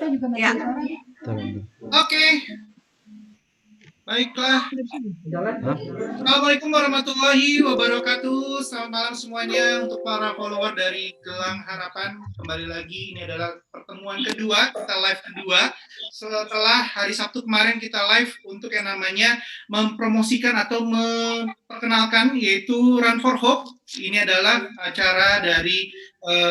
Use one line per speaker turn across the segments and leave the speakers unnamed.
Ya.
Oke, baiklah. Assalamualaikum warahmatullahi wabarakatuh. Selamat malam semuanya untuk para follower dari Gelang Harapan. Kembali lagi, ini adalah pertemuan kedua, kita live kedua. Setelah hari Sabtu kemarin kita live untuk yang namanya mempromosikan atau memperkenalkan, yaitu Run for Hope. Ini adalah acara dari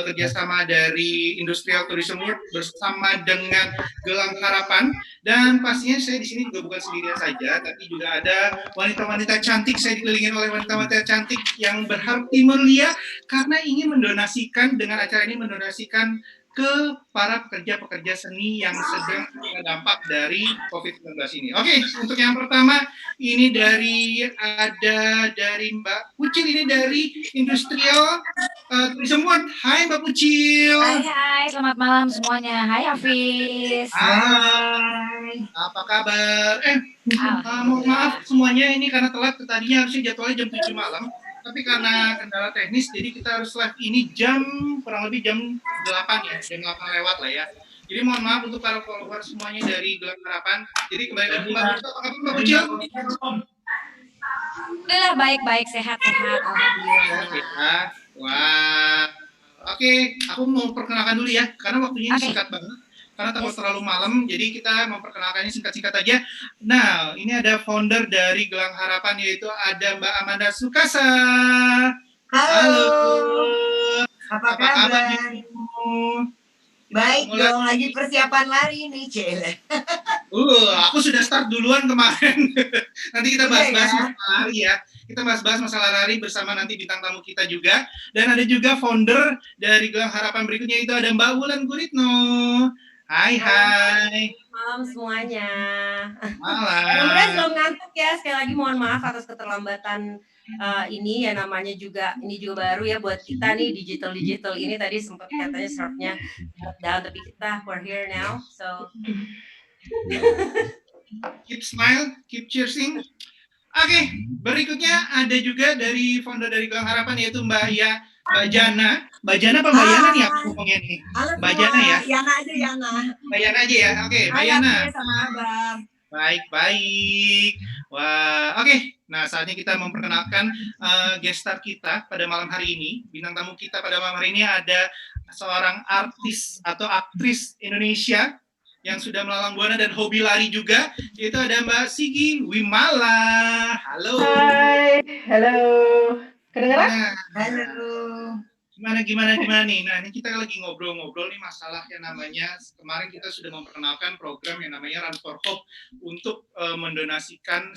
kerjasama dari Industrial Tourism World bersama dengan Gelang Harapan. Dan pastinya saya di sini juga bukan sendirian saja, tapi juga ada wanita-wanita cantik. Saya dikelilingi oleh wanita-wanita cantik yang berhati mulia karena ingin mendonasikan, dengan acara ini mendonasikan ke para pekerja-pekerja seni yang sedang terkena dampak dari COVID-19 ini. Oke, untuk yang pertama ini ada dari Mbak Pucil, ini dari Industrial Tourism World. Hai Mbak Pucil.
Hai, selamat malam semuanya. Hai Hafiz.
Hai, apa kabar? Mohon maaf semuanya ini karena telat, tadinya harusnya jadwalnya jam 7 malam. Tapi karena kendala teknis, jadi kita harus live ini kurang lebih jam 8 ya, jam 8 lewat lah ya. Jadi mohon maaf untuk para follower semuanya dari Gelang Harapan. Jadi kembali lagi Mbak Pucil, apa kabar Mbak Pucil?
Udah baik-baik, sehat-sehat, alhamdulillah.
Wah, oke, aku mau perkenalkan dulu ya, karena waktunya ini singkat banget. Karena takut terlalu malam, jadi kita memperkenalkannya singkat-singkat aja. Nah, ini ada founder dari Gelang Harapan, yaitu ada Mbak Amanda Sukasa.
Halo. Apa kabar? Baik dong, lagi persiapan lari nih, Cele.
Aku sudah start duluan kemarin. Nanti kita bahas-bahas masalah lari ya. Kita bahas-bahas masalah lari bersama nanti bintang tamu kita juga. Dan ada juga founder dari Gelang Harapan berikutnya, itu ada Mbak Wulan Guritno. Hai.
Malam semuanya.
Malam.
Mudah-mudahan belum ngantuk ya. Sekali lagi mohon maaf atas keterlambatan ini ya, namanya juga ini juga baru ya buat kita nih, digital ini tadi sempat katanya servernya down, tapi we're here now. So
keep smile, keep cheersing. Oke, berikutnya ada juga dari founder dari Gelang Harapan, yaitu Mbak Jana. Mbak Jana apa Mbak Yana nih aku ngomongnya nih? Mbak Jana ya? Mbak Yana aja ya? Oke, Mbak Yana.
Sama Abang.
Baik. Wah, oke. Nah, saatnya kita memperkenalkan guest star kita pada malam hari ini. Bintang tamu kita pada malam hari ini ada seorang artis atau aktris Indonesia yang sudah melalang buana dan hobi lari juga, yaitu ada Mbak Sigi Wimala. Halo.
Hai, halo. Kedengeran?
Halo.
Gimana nih? Nah, ini kita lagi ngobrol-ngobrol nih masalah yang namanya, kemarin kita sudah memperkenalkan program yang namanya Run for Hope untuk mendonasikan,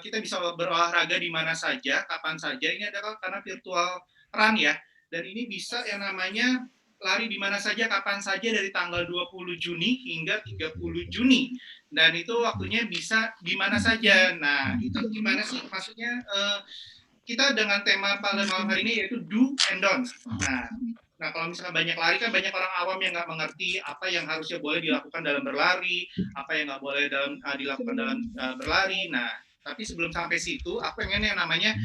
kita bisa berolahraga di mana saja, kapan saja. Ini adalah karena virtual run ya, dan ini bisa yang namanya lari di mana saja, kapan saja dari tanggal 20 Juni hingga 30 Juni. Dan itu waktunya bisa di mana saja. Nah, itu gimana sih? Maksudnya kita dengan tema pada malam hari ini yaitu do and don't. Nah, kalau misalnya banyak lari kan banyak orang awam yang nggak mengerti apa yang harusnya boleh dilakukan dalam berlari, apa yang nggak boleh dilakukan dalam berlari. Nah, tapi sebelum sampai situ, aku pengen yang namanya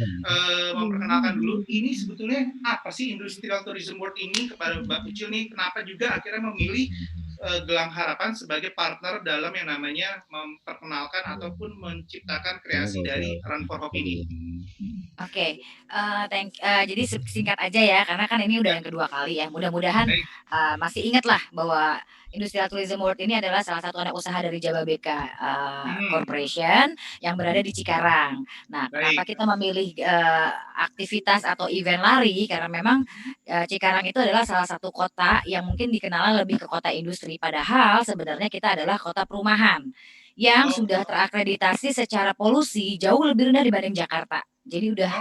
memperkenalkan dulu, ini sebetulnya apa sih Industrial Tourism World ini kepada Mbak Pucil nih, kenapa juga akhirnya memilih Gelang Harapan sebagai partner dalam yang namanya memperkenalkan ataupun menciptakan kreasi dari Run for Hope ini.
Oke, jadi singkat aja ya, karena kan ini udah yang kedua kali ya. Mudah-mudahan masih ingat lah bahwa Industrial Tourism World ini adalah salah satu anak usaha dari Jababeka Corporation yang berada di Cikarang. Nah, kenapa kita memilih aktivitas atau event lari? Karena memang Cikarang itu adalah salah satu kota yang mungkin dikenal lebih ke kota industri. Padahal sebenarnya kita adalah kota perumahan yang sudah terakreditasi secara polusi jauh lebih rendah dibanding Jakarta. Jadi udah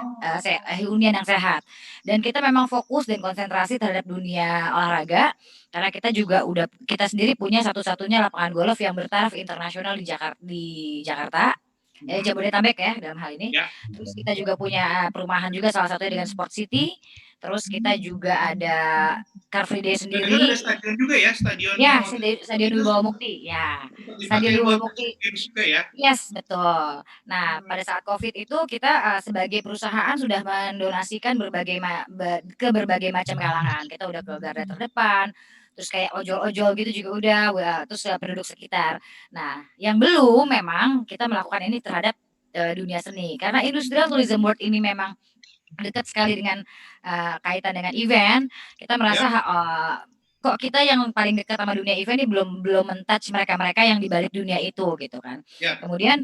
hunian yang sehat. Dan kita memang fokus dan konsentrasi terhadap dunia olahraga karena kita sendiri punya satu-satunya lapangan golf yang bertaraf internasional di Jakarta. Jabodetabek ya dalam hal ini. Terus kita juga punya perumahan juga, salah satunya dengan Sport City. Terus kita juga ada Car Free Day sendiri.
Ada stadion juga ya, stadion.
Ya, Stadion Wibawa Mukti. Ya, Stadion Wibawa Mukti.
Ya?
Yes, betul. Nah, pada saat COVID itu kita sebagai perusahaan sudah mendonasikan ke berbagai macam kalangan. Kita udah ke garda terdepan, terus kayak ojol-ojol gitu juga udah, terus penduduk sekitar. Nah, yang belum memang kita melakukan ini terhadap dunia seni. Karena industrial tourism board ini memang dekat sekali dengan kaitan dengan event, kita merasa
Ya,
kok kita yang paling dekat sama dunia event ini belum belum men-touch mereka-mereka yang di balik dunia itu gitu kan.
ya,
Kemudian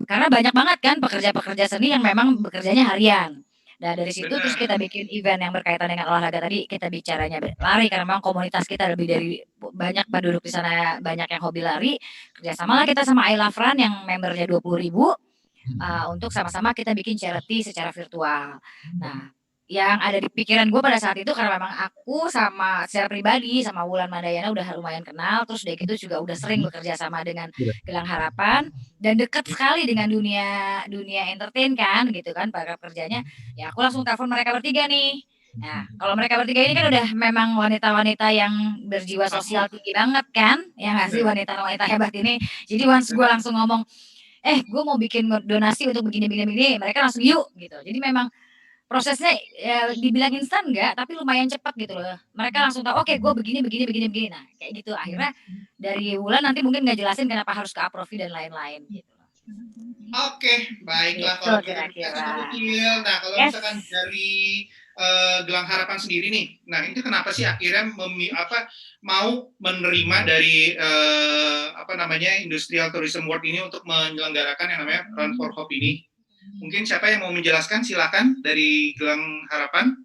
karena banyak banget kan pekerja-pekerja seni yang memang bekerjanya harian. Nah dari situ terus kita
benar.
bikin event yang berkaitan dengan olahraga tadi kita bicaranya lari karena memang komunitas kita lebih dari banyak penduduk di sana banyak yang hobi lari. Kerjasamalah kita sama I Love Run yang membernya 20.000 untuk sama-sama kita bikin charity secara virtual. Nah, yang ada di pikiran gue pada saat itu karena memang aku sama secara pribadi sama Wulan Mandayana udah lumayan kenal, terus udah gitu juga udah sering bekerja sama dengan Gelang Harapan dan deket sekali dengan dunia dunia entertain kan gitu kan para kerjanya. Ya aku langsung telepon mereka bertiga nih. Nah, kalau mereka bertiga ini kan udah memang wanita-wanita yang berjiwa
Aku
sosial tinggi banget kan, ya nggak sih
benar,
wanita-wanita hebat ini. Jadi once gue langsung ngomong, gue mau bikin donasi untuk begini begini begini, mereka langsung yuk gitu. Jadi memang prosesnya ya dibilang instan enggak, tapi lumayan cepat gitu loh. Mereka langsung tahu, oke gue begini begini begini begini. Nah kayak gitu akhirnya dari Wulan nanti mungkin nggak jelasin kenapa harus ke Aprofi dan lain-lain gitu.
Oke, baiklah
Gitu
kalau begitu. Terima kasih
kira-kira.
Mbak Kikil. Nah, kalau
Yes.
misalkan dari Gelang Harapan sendiri nih, nah itu kenapa sih akhirnya mau menerima dari Industrial Tourism World ini untuk menyelenggarakan yang namanya Run for Hope ini? Mungkin siapa yang mau menjelaskan? Silakan dari Gelang Harapan.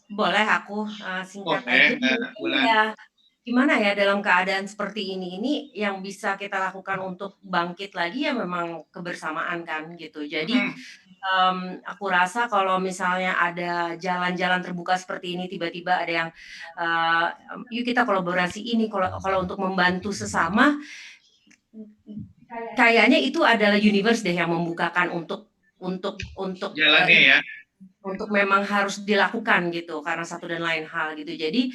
Boleh aku singkat aja.
Bulan.
Ya, gimana ya dalam keadaan seperti ini yang bisa kita lakukan untuk bangkit lagi ya memang kebersamaan kan gitu. Jadi aku rasa kalau misalnya ada jalan-jalan terbuka seperti ini tiba-tiba ada yang yuk kita kolaborasi ini kalau untuk membantu sesama kayaknya itu adalah universe deh yang membukakan untuk
jalannya ya.
Untuk memang harus dilakukan gitu karena satu dan lain hal gitu. Jadi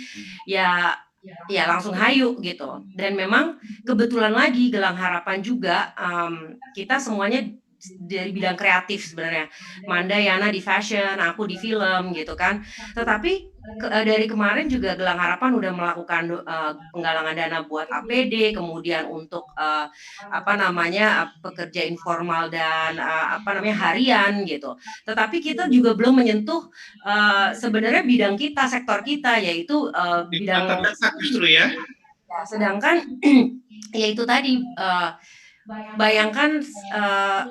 ya langsung hayu gitu. Dan memang kebetulan lagi Gelang Harapan juga kita semuanya dari bidang kreatif sebenarnya. Manda Yana di fashion, aku di film gitu kan. Tetapi dari kemarin juga Gelang Harapan udah melakukan penggalangan dana buat APD, kemudian untuk pekerja informal dan harian gitu. Tetapi kita juga belum menyentuh sebenarnya bidang kita, sektor kita yaitu bidang
terdesak justru ya.
Sedangkan ya itu tadi bayangkan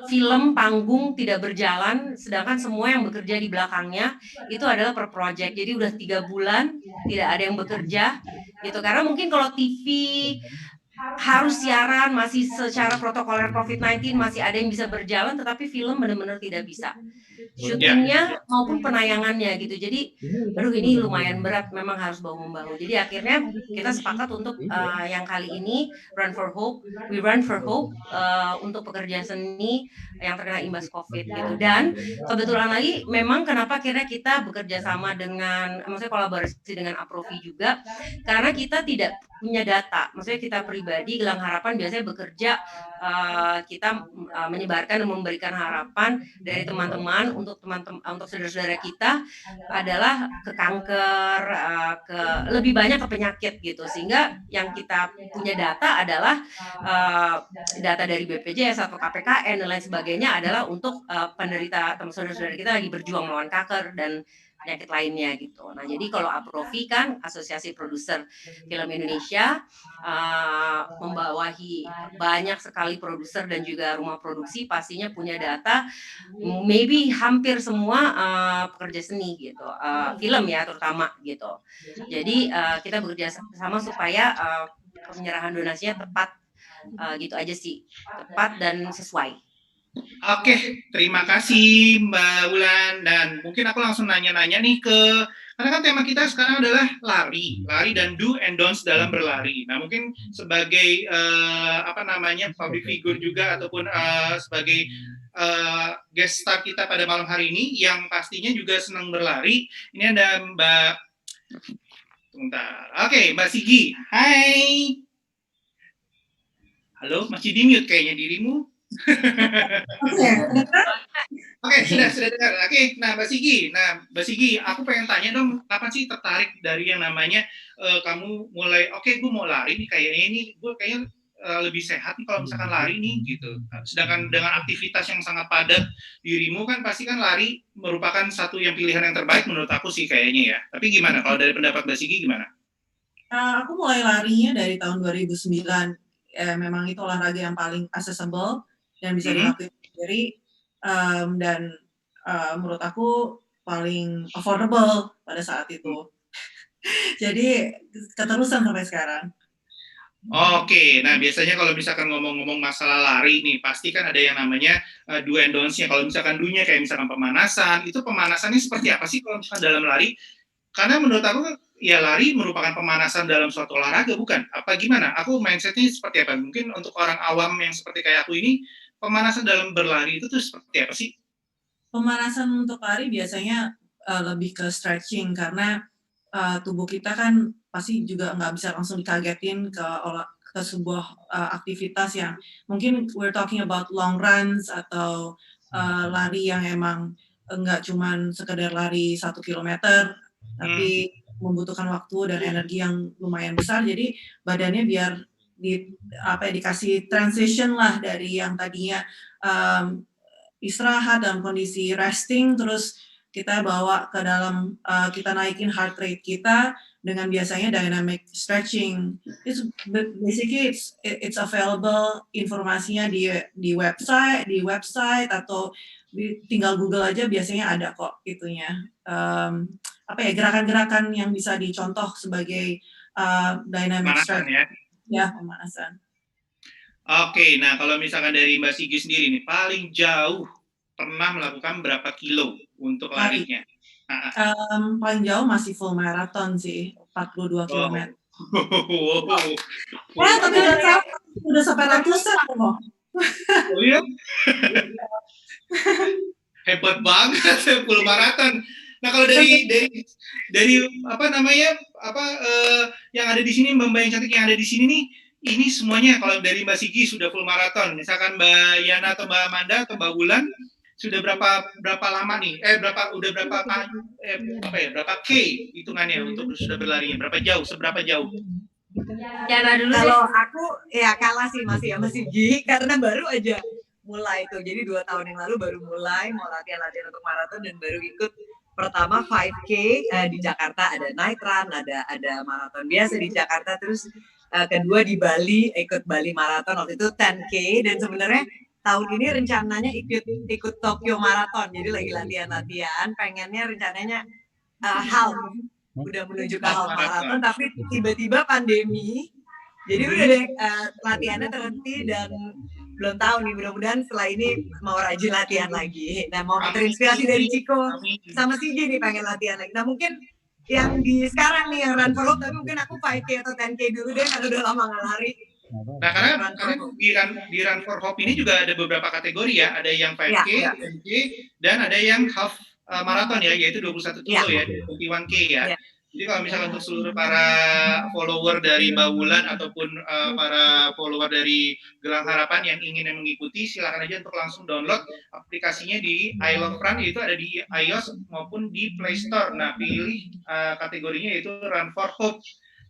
film panggung tidak berjalan, sedangkan semua yang bekerja di belakangnya itu adalah per project. Jadi udah 3 bulan tidak ada yang bekerja gitu. Karena mungkin kalau TV harus siaran masih secara protokoler COVID-19 masih ada yang bisa berjalan, tetapi film benar-benar tidak bisa. Syutingnya maupun penayangannya gitu. Jadi aduh ini lumayan berat, memang harus bahu-membahu. Jadi akhirnya kita sepakat untuk yang kali ini Run for Hope, We Run for Hope untuk pekerja seni yang terkena imbas COVID gitu. Dan kebetulan lagi memang kenapa akhirnya kita bekerja sama dengan, maksudnya kolaborasi dengan Aprofi juga, karena kita tidak punya data. Maksudnya kita pribadi Gelang Harapan biasanya bekerja kita menyebarkan dan memberikan harapan dari teman-teman untuk saudara-saudara kita adalah ke kanker, ke lebih banyak ke penyakit gitu. Sehingga yang kita punya data adalah data dari BPJS atau KPKN dan lain sebagainya adalah untuk penderita saudara-saudara kita lagi berjuang melawan kanker dan penyakit lainnya gitu. Nah jadi kalau Aprofi kan Asosiasi Produser Film Indonesia membawahi banyak sekali produser dan juga rumah produksi, pastinya punya data maybe hampir semua pekerja seni gitu, film ya terutama gitu. Jadi kita bekerja sama supaya penyerahan donasinya tepat gitu aja sih, tepat dan sesuai.
Oke, terima kasih Mbak Wulan, dan mungkin aku langsung nanya-nanya nih karena kan tema kita sekarang adalah lari dan do and don'ts dalam berlari. Nah mungkin sebagai public figure juga ataupun sebagai guest star kita pada malam hari ini yang pastinya juga senang berlari, ini ada Mbak, sebentar, oke, Mbak Sigi, hai. Halo, masih di mute kayaknya dirimu.
Oke,
Oke, sudah dengar. Oke, nah Mbak Sigi, aku pengen tanya dong, kapan sih tertarik dari yang namanya kamu mulai, oke, gue mau lari nih, kayaknya ini gue kayaknya lebih sehat nih kalau misalkan lari nih gitu. Sedangkan dengan aktivitas yang sangat padat dirimu kan pasti kan lari merupakan satu yang pilihan yang terbaik menurut aku sih kayaknya ya. Tapi gimana kalau dari pendapat Mbak Sigi gimana?
Aku mulai larinya dari tahun 2009. Memang itu olahraga yang paling accessible dan bisa dilakukan sendiri, dan menurut aku paling affordable pada saat itu. Jadi keterusan sampai sekarang.
Oke, nah biasanya kalau misalkan ngomong-ngomong masalah lari nih, pasti kan ada yang namanya do and don'ts-nya. Kalau misalkan do-nya kayak misalkan pemanasan, itu pemanasannya seperti apa sih kalau misalkan dalam lari? Karena menurut aku ya lari merupakan pemanasan dalam suatu olahraga, bukan? Apa gimana? Aku mindset-nya seperti apa? Mungkin untuk orang awam yang seperti kayak aku ini, pemanasan dalam berlari itu tuh seperti apa sih?
Pemanasan untuk lari biasanya lebih ke stretching karena tubuh kita kan pasti juga nggak bisa langsung dikagetin ke sebuah aktivitas yang mungkin we're talking about long runs atau lari yang emang nggak cuman sekedar lari 1 kilometer, tapi membutuhkan waktu dan energi yang lumayan besar. Jadi badannya biar dikasih transition lah dari yang tadinya istirahat dalam kondisi resting, terus kita bawa ke dalam, kita naikin heart rate kita dengan biasanya dynamic stretching. Basically it's available informasinya di website atau tinggal Google aja biasanya ada kok itunya, gerakan-gerakan yang bisa dicontoh sebagai, dynamic
Pemanasan
stretching.
ya?
Ya, pemanasan.
Oke, nah kalau misalkan dari Mbak Sigi sendiri nih, paling jauh pernah melakukan berapa kilo untuk larinya?
Paling jauh masih full marathon sih, 42 kilometer.
Wow.
Tapi udah udah sampai ratusan loh.
Oh iya? Hebat banget, full marathon. Nah kalau dari apa namanya yang ada di sini Mbak yang cantik yang ada di sini nih, ini semuanya kalau dari Mbak Sigi sudah full marathon. Misalkan Mbak Yana atau Mbak Amanda atau Mbak Wulan sudah berapa lama nih? Berapa K hitungannya untuk sudah berlarinya? Seberapa jauh?
Yana dulu deh.
Kalau aku ya kalah sih masih ya Mas Sigi karena baru aja mulai tuh. Jadi 2 tahun yang lalu baru mulai mau latihan untuk maraton dan baru ikut pertama 5K di Jakarta, ada night run, ada maraton biasa di Jakarta, terus kedua di Bali ikut Bali maraton waktu itu 10K, dan sebenarnya tahun ini rencananya ikut Tokyo maraton. Jadi lagi latihan, pengennya rencananya half, udah menuju ke half maraton, tapi tiba-tiba pandemi. Jadi udah deh latihannya terhenti dan belum tahu nih, mudah-mudahan setelah ini mau rajin latihan lagi. Nah, mau terinspirasi dari Ciko sama Sigi nih pengen latihan lagi. Nah, mungkin yang di sekarang nih yang run for hope, tapi mungkin aku 5K atau 10K dulu deh karena udah lama nggak lari.
Nah, karena di run for hope ini juga ada beberapa kategori ya, ada yang 5K, 10K, dan ada yang half marathon ya, yaitu 21 kilo ya, 21K ya. Jadi kalau misalkan untuk seluruh para follower dari Mbak Wulan ataupun para follower dari Gelang Harapan yang ingin mengikuti, silakan aja untuk langsung download aplikasinya di I Love Run, yaitu ada di iOS maupun di Play Store. Nah, pilih kategorinya yaitu Run for Hope.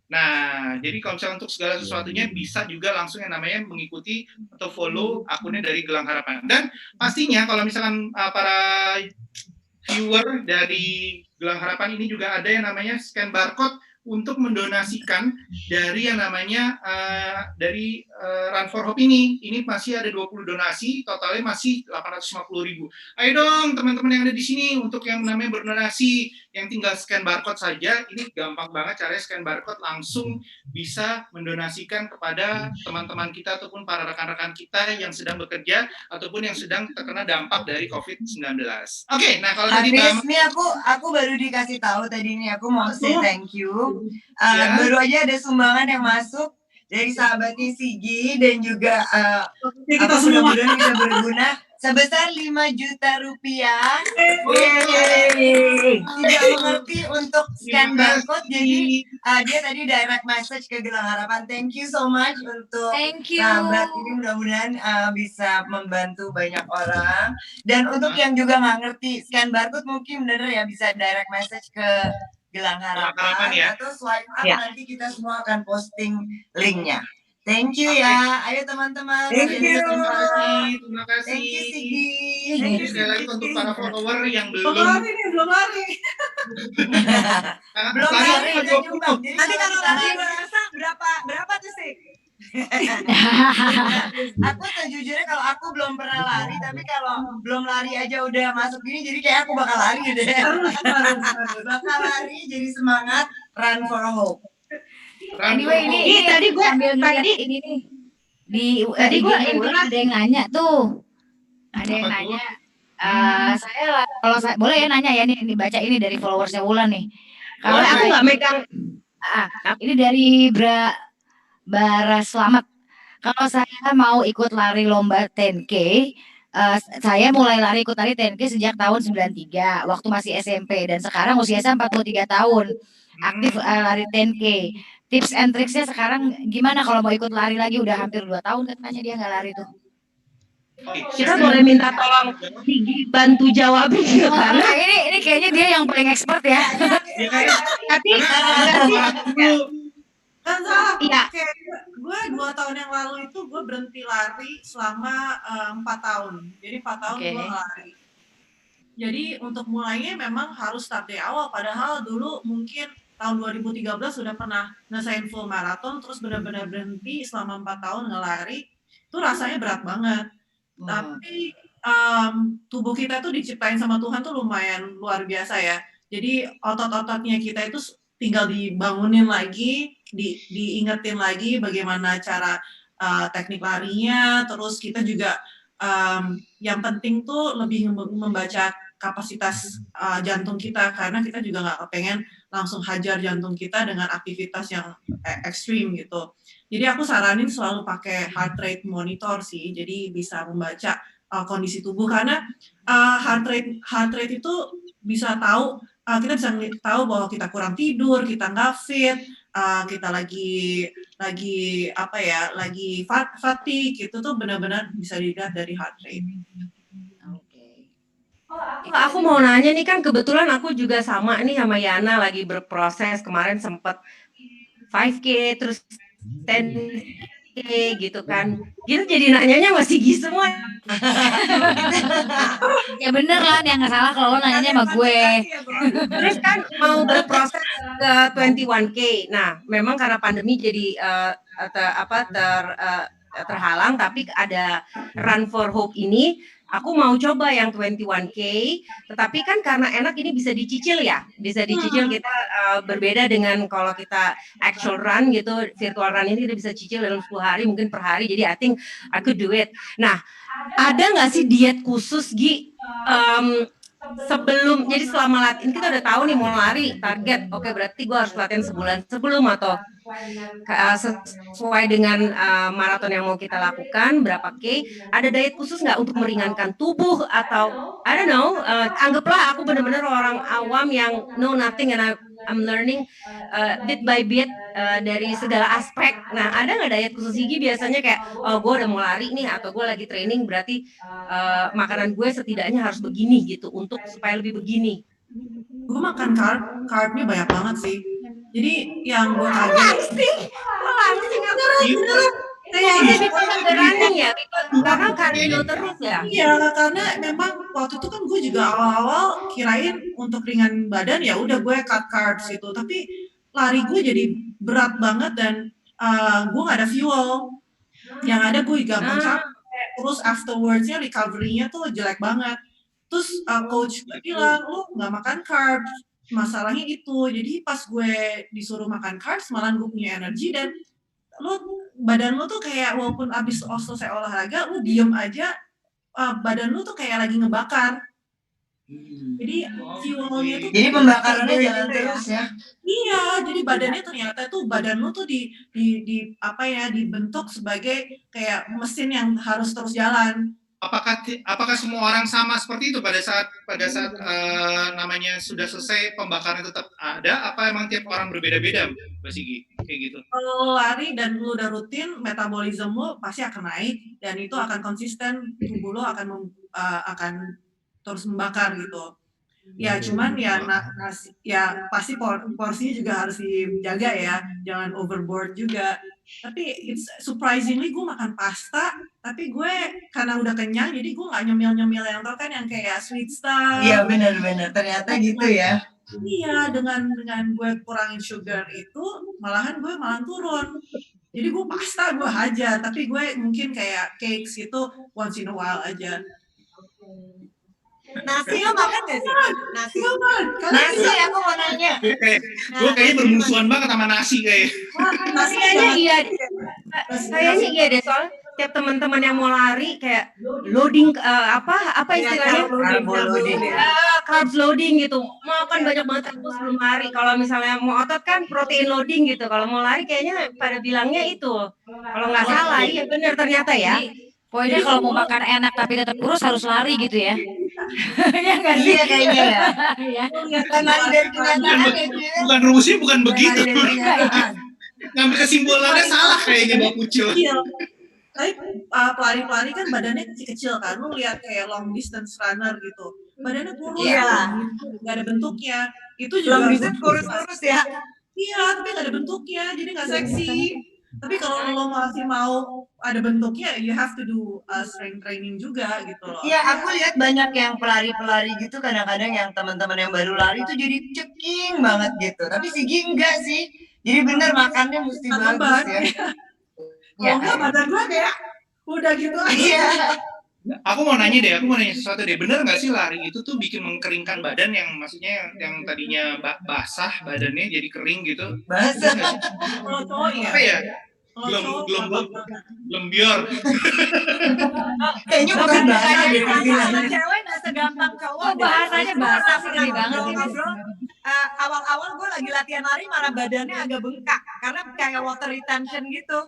Nah, jadi kalau misalnya untuk segala sesuatunya bisa juga langsung yang namanya mengikuti atau follow akunnya dari Gelang Harapan. Dan pastinya kalau misalkan para viewer dari Gelang Harapan ini juga ada yang namanya scan barcode untuk mendonasikan dari yang namanya dari Run for Hope ini. Ini masih ada 20 donasi, totalnya masih 850.000. Ayo dong teman-teman yang ada di sini untuk yang namanya berdonasi, yang tinggal scan barcode saja. Ini gampang banget caranya, scan barcode langsung bisa mendonasikan kepada teman-teman kita ataupun para rekan-rekan kita yang sedang bekerja ataupun yang sedang terkena dampak dari COVID-19. Oke, nah kalau tadi
nih aku baru dikasih tahu tadi nih, aku mau say thank you. Baru aja ada sumbangan yang masuk dari sahabatnya Sigi dan juga mudah-mudahan bisa berguna sebesar 5 juta rupiah.
Yeay.
Tidak mengerti untuk scan barcode, jadi dia tadi direct message ke Gelang Harapan. Thank you so much untuk
Thank you.
sahabat ini, mudah-mudahan bisa membantu banyak orang. Dan untuk yang juga nggak ngerti scan barcode, mungkin bener ya bisa direct message ke Gelang Harapan
ya.
atau swipe up,
Ya.
nanti kita semua akan posting linknya. Thank you ya. Ayo teman-teman.
Thank you.
Terima kasih.
Thank you Sigi.
Thank you sekali lagi untuk para follower yang
Belum
belum
lari nih, belum lari.
Belum
lari
lari
cuma
udah
20.
nyumbang. Jadi
Nanti kalau lari
berasa berapa tuh sih? Aku sejujurnya kalau aku belum pernah lari, tapi kalau belum lari aja udah masuk gini, jadi kayak aku bakal lari deh. Bakal lari jadi semangat, run for hope.
Anyway, ini
tadi gue
sambil ngeliat
tadi
ini nih di
Tadi gua
IG-nya Wulan ada yang nanya tuh. Ada yang
Apa tuh?
nanya. Kalau saya boleh ya nanya ya nih baca ini dari followersnya Wulan nih. Kalau
boleh, aku
saya,
nggak megang.
ini dari Bara Slamet. Kalau saya mau ikut lari lomba 10K, saya mulai ikut lari 10K sejak tahun 93 waktu masih SMP, dan sekarang usia saya 43 tahun. Aktif lari 10K. Tips and tricksnya sekarang gimana kalau mau ikut lari lagi? Udah hampir 2 tahun katanya dia nggak lari tuh.
Kita boleh minta tolong Sigi bantu jawab juga karena
ini kayaknya dia yang paling expert ya.
tapi
Kan salah.
Iya.
Kayak gue 2 tahun yang lalu itu gue berhenti lari selama 4 tahun. Jadi 4 tahun
Oke.
gue nggak lari. Jadi untuk mulainya memang harus start dari awal. Padahal dulu mungkin tahun 2013 sudah pernah ngerasain full marathon, terus benar-benar berhenti selama 4 tahun nggak lari. Itu rasanya berat banget. Tapi tubuh kita tuh diciptain sama Tuhan tuh lumayan luar biasa ya. Jadi otot-ototnya kita itu tinggal dibangunin lagi, diingetin lagi bagaimana cara teknik larinya. Terus kita juga yang penting tuh lebih membaca kapasitas jantung kita, karena kita juga nggak pengen langsung hajar jantung kita dengan aktivitas yang ekstrim gitu. Jadi aku saranin selalu pakai heart rate monitor sih, jadi bisa membaca kondisi tubuh, karena heart rate itu bisa tahu, kita bisa tahu bahwa kita kurang tidur, kita nggak fit, kita lagi fatigue, itu tuh benar-benar bisa dilihat dari heart rate.
Aku mau nanya nih, kan kebetulan aku juga sama nih sama Yana lagi berproses, kemarin sempet 5K terus 10K gitu kan. Gitu jadi nanyanya masih Sigi semua.
Ya bener lah, yang nggak salah kalau lo nanyanya sama gue.
Terus kan mau berproses ke 21K. Nah, memang karena pandemi jadi terhalang, tapi ada Run for Hope ini. Aku mau coba yang 21K, tetapi kan karena enak ini bisa dicicil ya, bisa dicicil. Kita berbeda dengan kalau kita actual run gitu, virtual run ini kita bisa cicil dalam 10 hari, mungkin per hari, jadi I think I could do it. Nah, ada nggak sih diet khusus, Gi? Sebelum, jadi selama latihan kita udah tahu nih mau lari target, oke berarti gue harus latihan sebulan sebelum atau sesuai dengan maraton yang mau kita lakukan berapa K. Ada diet khusus nggak untuk meringankan tubuh atau I don't know, anggaplah aku benar-benar orang awam yang know nothing and I'm learning bit by bit dari segala aspek. Nah, ada nggak diet khusus Sigi biasanya kayak, oh gue udah mau lari nih atau gue lagi training, berarti makanan gue setidaknya harus begini gitu untuk supaya lebih begini.
Gue makan carbnya banyak banget sih. Jadi yang gue kaget
langsing kayaknya because running ya, karena cardio terus ya.
Iya, karena memang waktu itu kan gue juga awal-awal kirain untuk ringan badan ya udah gue cut carbs gitu, tapi lari gue jadi berat banget dan gue nggak ada fuel. Yang ada gue gampang capek, terus afterwards-nya recovery-nya tuh jelek banget. Terus coach gue bilang, lu nggak makan carbs, masalahnya itu. Jadi pas gue disuruh makan carbs, malah gue punya energi, dan badan lu tuh kayak walaupun abis selesai olahraga, lu diem aja, badan lu tuh kayak lagi ngebakar. Jadi fuelnya tuh
jadi pembakarannya jalan terus ya.
Iya, jadi badannya ternyata tuh badan lu tuh dibentuk sebagai kayak mesin yang harus terus jalan.
apakah semua orang sama seperti itu pada saat namanya sudah selesai pembakaran tetap ada, apa emang tiap orang berbeda-beda, Mbak Sigi? Kayak gitu.
Kalau lari dan lu udah rutin, metabolisme lu pasti akan naik dan itu akan konsisten, tubuh lu akan terus membakar gitu. Ya cuman ya ya pasti porsinya juga harus dijaga ya, jangan overboard juga. Tapi it's surprisingly gue makan pasta, tapi gue karena udah kenyang jadi gue nggak nyemil yang tau kan yang kayak sweet stuff.
Iya benar-benar ternyata gitu ya.
Iya, dengan gue kurangin sugar itu malahan gue malah turun. Jadi gue pasta gue aja, tapi gue mungkin kayak cakes itu once in a while aja.
Nasi lo makan gak sih? Nasi.
Nasi
aku mau nanya.
Gue kayaknya bermusuhan banget sama nasi kayak.
Nasi kayaknya iya. Kayaknya iya deh, soalnya tiap teman-teman yang mau lari kayak loading apa istilahnya? Carbs loading gitu. Makan banyak banget karbo sebelum lari. Kalau misalnya mau otot kan protein loading gitu. Kalau mau lari kayaknya pada bilangnya itu. Kalau nggak salah, iya benar ternyata ya.
Poinnya kalau mau makan enak tapi tetap kurus harus lari gitu ya. Ya nggak sih?
Iya kayaknya ya.
Ya.
Lari dari kenyataan
Bukan rumusnya bukan begitu. Ngambil kesimpulannya salah kayaknya Mbak Pucil.
Iya. Tapi pelari-pelari kan badannya kecil-kecil kan. Lu lihat kayak long distance runner gitu. Badannya kurus.
Iya.
Nggak ada bentuknya. Itu juga
bisa kurus-kurus ya.
Iya, tapi nggak ada bentuknya. Jadi nggak seksi. Tapi kalau lo masih mau ada bentuknya, you have to do strength training juga gitu loh.
Iya, aku lihat banyak yang pelari-pelari gitu kadang-kadang yang teman-teman yang baru lari itu jadi ceking banget gitu. Tapi Sigi enggak sih. Jadi bener makannya mesti bagus ya.
Ya, enggak badan gue kayak udah gitu aja.
Iya.
Aku mau nanya sesuatu deh. Bener nggak sih lari itu tuh bikin mengkeringkan badan yang maksudnya yang tadinya basah badannya jadi kering gitu?
Basah.
Kalau cowok ya.
Apa ya? Lembior.
Kayaknya bukan basah deh.
Cewek nggak segampang cowok.
Bahasanya basah sih kali banget ini.
Awal-awal gue lagi latihan lari malah badannya agak bengkak karena kayak water retention gitu.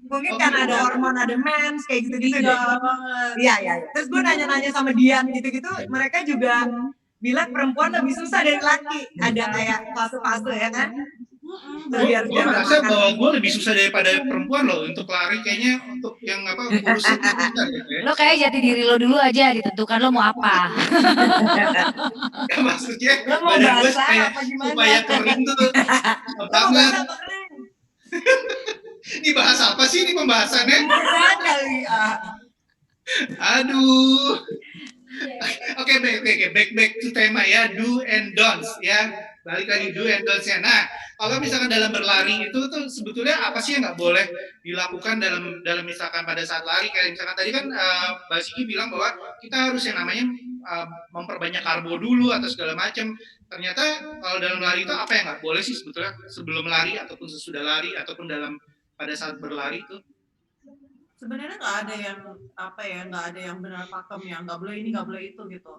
Mungkin karena ada hormon, ada mens kayak gitu-gitu deh. Iya. Terus gue nanya-nanya sama Dian gitu-gitu, mereka juga bilang perempuan lebih susah dari laki. Ada kayak fase-fase ya kan?
Gue merasa bahwa gue lebih susah daripada perempuan loh untuk lari, kayaknya untuk yang kurus itu susah gitu ya.
Lo kayak jati diri lo dulu aja, ditentukan lo mau apa.
Ya maksudnya
Lo mau
badan gue
basah
kayak
apa gimana?
supaya kering tuh banget. Ini bahas apa sih ini pembahasannya?
Berat kali.
Aduh. Oke, back to tema ya, do and don'ts ya. Balik lagi do and don'ts ya. Nah, kalau misalkan dalam berlari itu tuh sebetulnya apa sih yang nggak boleh dilakukan dalam misalkan pada saat lari, kayak misalkan tadi kan Mbak Sigi bilang bahwa kita harus yang namanya memperbanyak karbo dulu atau segala macam. Ternyata kalau dalam lari itu apa yang nggak boleh sih sebetulnya sebelum lari ataupun sesudah lari ataupun pada saat berlari itu?
Sebenarnya nggak ada yang benar pakem yang nggak boleh ini nggak boleh itu gitu.